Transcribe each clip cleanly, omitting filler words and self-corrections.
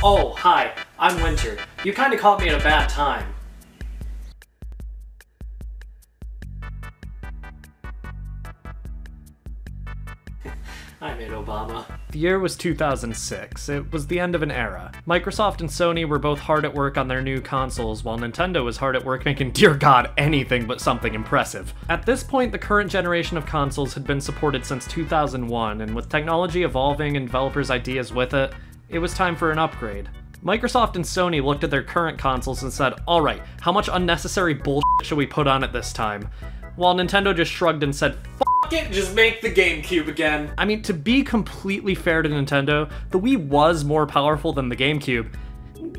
Oh, hi, I'm Winter. You kinda caught me at a bad time. I made Obama. The year was 2006. It was the end of an era. Microsoft and Sony were both hard at work on their new consoles, while Nintendo was hard at work making, dear god, anything but something impressive. At this point, the current generation of consoles had been supported since 2001, and with technology evolving and developers' ideas with it, it was time for an upgrade. Microsoft and Sony looked at their current consoles and said, alright, how much unnecessary bullshit should we put on it this time? While Nintendo just shrugged and said, Just make the GameCube again. I mean, to be completely fair to Nintendo, the Wii was more powerful than the GameCube,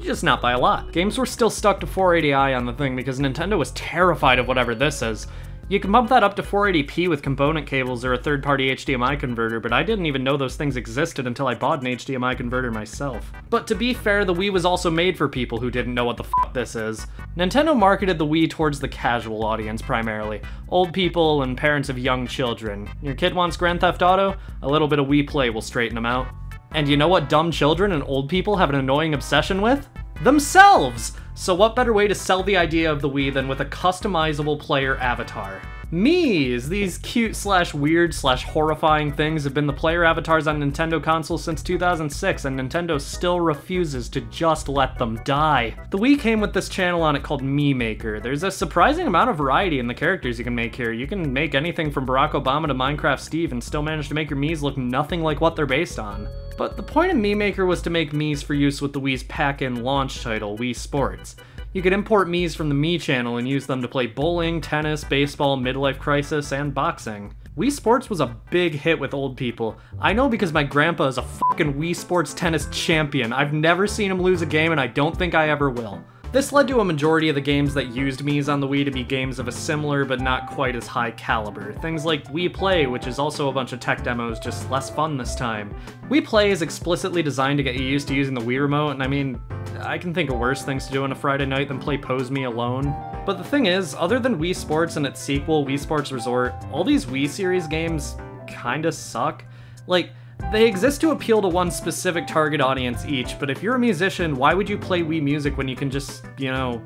just not by a lot. Games were still stuck to 480i on the thing because Nintendo was terrified of whatever this is. You can bump that up to 480p with component cables or a third-party HDMI converter, but I didn't even know those things existed until I bought an HDMI converter myself. But to be fair, the Wii was also made for people who didn't know what the f this is. Nintendo marketed the Wii towards the casual audience primarily, old people and parents of young children. Your kid wants Grand Theft Auto? A little bit of Wii Play will straighten them out. And you know what dumb children and old people have an annoying obsession with? Themselves! So what better way to sell the idea of the Wii than with a customizable player avatar? Miis! These cute/weird/horrifying things have been the player avatars on Nintendo consoles since 2006, and Nintendo still refuses to just let them die. The Wii came with this channel on it called Mii Maker. There's a surprising amount of variety in the characters you can make here. You can make anything from Barack Obama to Minecraft Steve and still manage to make your Miis look nothing like what they're based on. But the point of Mii Maker was to make Miis for use with the Wii's pack-in launch title, Wii Sports. You could import Miis from the Mii Channel and use them to play bowling, tennis, baseball, midlife crisis, and boxing. Wii Sports was a big hit with old people. I know because my grandpa is a fucking Wii Sports tennis champion. I've never seen him lose a game and I don't think I ever will. This led to a majority of the games that used Miis on the Wii to be games of a similar but not quite as high caliber. Things like Wii Play, which is also a bunch of tech demos, just less fun this time. Wii Play is explicitly designed to get you used to using the Wii Remote, and I mean, I can think of worse things to do on a Friday night than play Pose Me alone. But the thing is, other than Wii Sports and its sequel, Wii Sports Resort, all these Wii series games kinda suck. Like, they exist to appeal to one specific target audience each, but if you're a musician, why would you play Wii music when you can just, you know,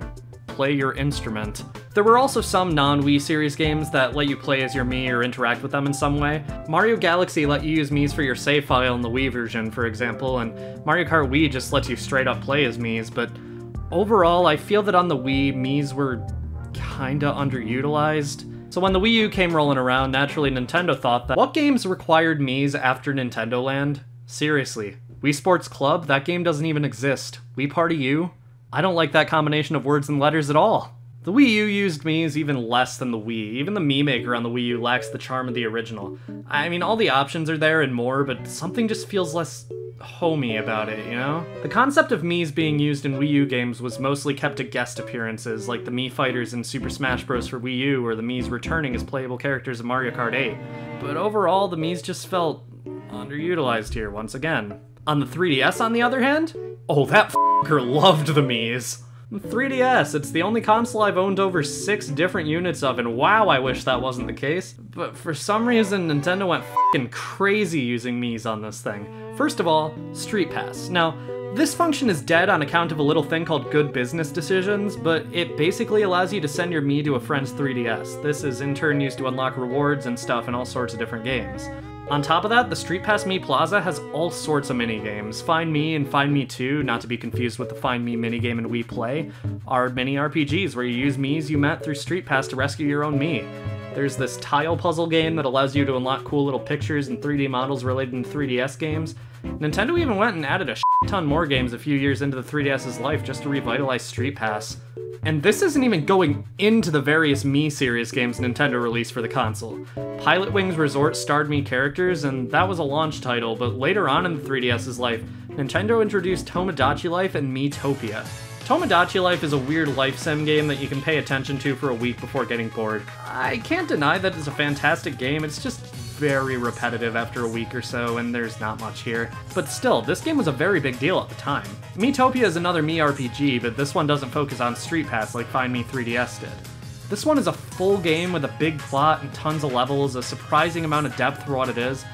play your instrument? There were also some non-Wii series games that let you play as your Mii or interact with them in some way. Mario Galaxy let you use Miis for your save file in the Wii version, for example, and Mario Kart Wii just lets you straight up play as Miis, but overall, I feel that on the Wii, Miis were kinda underutilized. So when the Wii U came rolling around, naturally Nintendo thought that, what games required Miis after Nintendo Land? Seriously, Wii Sports Club? That game doesn't even exist. Wii Party U? I don't like that combination of words and letters at all. The Wii U used Miis even less than the Wii. Even the Mii Maker on the Wii U lacks the charm of the original. I mean, all the options are there and more, but something just feels less homey about it, you know? The concept of Miis being used in Wii U games was mostly kept to guest appearances, like the Mii Fighters in Super Smash Bros. For Wii U, or the Miis returning as playable characters in Mario Kart 8. But overall, the Miis just felt underutilized here once again. On the 3DS, on the other hand, oh, that f***er loved the Miis. 3DS, it's the only console I've owned over 6 different units of, and wow, I wish that wasn't the case. But for some reason, Nintendo went f***ing crazy using Miis on this thing. First of all, Street Pass. Now, this function is dead on account of a little thing called Good Business Decisions, but it basically allows you to send your Mii to a friend's 3DS. This is in turn used to unlock rewards and stuff in all sorts of different games. On top of that, the Street Pass Mii Plaza has all sorts of mini-games. Find Me and Find Me 2, not to be confused with the Find Me minigame in Wii Play, are mini RPGs where you use Miis you met through Street Pass to rescue your own Mii. There's this tile puzzle game that allows you to unlock cool little pictures and 3D models related to 3DS games. Nintendo even went and added a ton more games a few years into the 3DS's life just to revitalize Street Pass. And this isn't even going into the various Mii series games Nintendo released for the console. Pilot Wings Resort starred Mii characters, and that was a launch title, but later on in the 3DS's life, Nintendo introduced Tomodachi Life and Miitopia. Tomodachi Life is a weird life sim game that you can pay attention to for a week before getting bored. I can't deny that it's a fantastic game, it's just very repetitive after a week or so, and there's not much here. But still, this game was a very big deal at the time. Miitopia is another Mii RPG, but this one doesn't focus on Street Pass like Find Me 3DS did. This one is a full game with a big plot and tons of levels, a surprising amount of depth for what it is.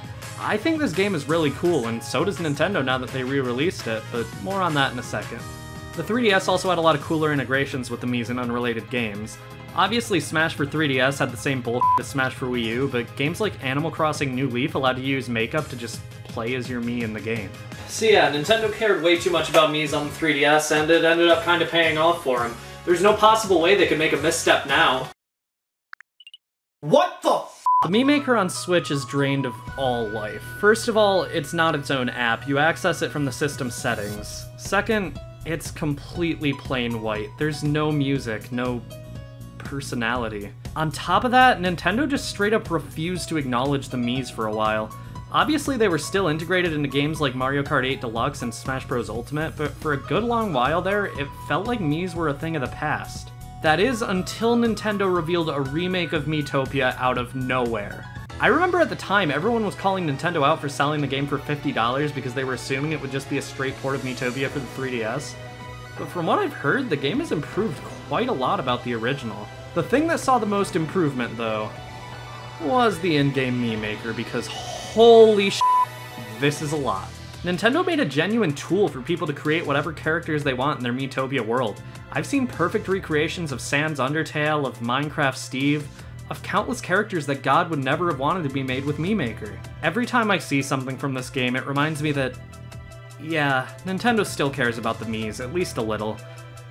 I think this game is really cool, and so does Nintendo now that they re-released it, but more on that in a second. The 3DS also had a lot of cooler integrations with the Miis in unrelated games. Obviously, Smash for 3DS had the same bullshit as Smash for Wii U, but games like Animal Crossing New Leaf allowed you to use makeup to just play as your Mii in the game. So yeah, Nintendo cared way too much about Miis on the 3DS, and it ended up kind of paying off for them. There's no possible way they could make a misstep now. What the f? The Mii Maker on Switch is drained of all life. First of all, it's not its own app. You access it from the system settings. Second, it's completely plain white. There's no music, no personality. On top of that, Nintendo just straight up refused to acknowledge the Miis for a while. Obviously, they were still integrated into games like Mario Kart 8 Deluxe and Smash Bros. Ultimate, but for a good long while there, it felt like Miis were a thing of the past. That is, until Nintendo revealed a remake of Miitopia out of nowhere. I remember at the time, everyone was calling Nintendo out for selling the game for $50 because they were assuming it would just be a straight port of Miitopia for the 3DS. But from what I've heard, the game has improved quite a lot about the original. The thing that saw the most improvement, though, was the in-game Mii Maker, because holy sh**, this is a lot. Nintendo made a genuine tool for people to create whatever characters they want in their Miitopia world. I've seen perfect recreations of Sans Undertale, of Minecraft Steve, of countless characters that God would never have wanted to be made with Mii Maker. Every time I see something from this game, it reminds me that, yeah, Nintendo still cares about the Miis, at least a little.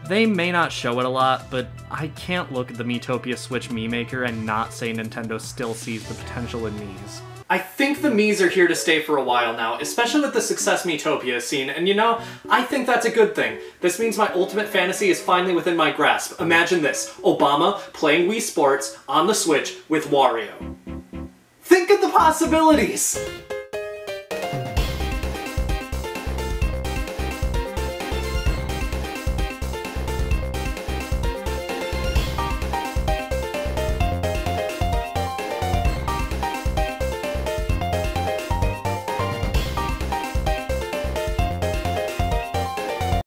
They may not show it a lot, but I can't look at the Miitopia Switch Mii Maker and not say Nintendo still sees the potential in Miis. I think the Miis are here to stay for a while now, especially with the success Miitopia has seen, and you know, I think that's a good thing. This means my ultimate fantasy is finally within my grasp. Imagine this, Obama playing Wii Sports on the Switch with Wario. Think of the possibilities!